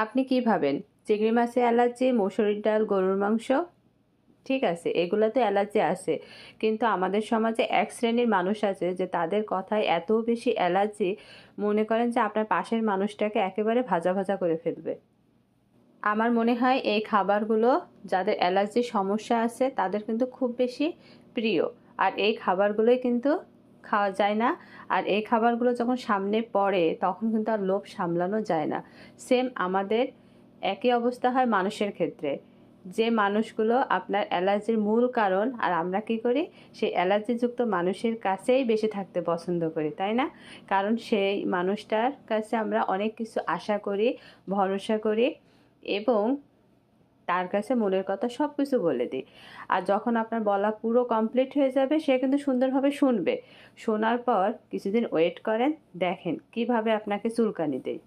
আপনি কি ভাবেন চিংড়ি মাছে অ্যালার্জি, মসুরির ডাল, গরুর মাংস? ঠিক আছে, এগুলোতে অ্যালার্জি আছে। কিন্তু আমাদের সমাজে এক শ্রেণীর মানুষ আছে যে তাদের কথায় এত বেশি অ্যালার্জি, মনে করেন যে আপনার পাশের মানুষটাকে একেবারে ভাজা ভাজা করে ফেলবে। আমার মনে হয় এই খাবারগুলো যাদের অ্যালার্জির সমস্যা আছে তাদের কিন্তু খুব বেশি প্রিয়। আর এই খাবারগুলোই কিন্তু খাওয়া যায় না। আর এই খাবারগুলো যখন সামনে পড়ে তখন কিন্তু আর লোভ সামলানো যায় না। সেম আমাদের একই অবস্থা হয় মানুষের ক্ষেত্রে। যে মানুষগুলো আপনার অ্যালার্জির মূল কারণ, আর আমরা কি করি, সেই অ্যালার্জিযুক্ত মানুষের কাছেই বেশি থাকতে পছন্দ করি, তাই না? কারণ সেই মানুষটার কাছে আমরা অনেক কিছু আশা করি, ভরসা করি এবং তার কাছে মনের কথা সব কিছু বলে দিই। আর যখন আপনার বলা পুরো কমপ্লিট হয়ে যাবে সে কিন্তু সুন্দরভাবে শুনবে। শোনার পর কিছুদিন ওয়েট করেন, দেখেন কিভাবে আপনাকে চুলকানি দেয়।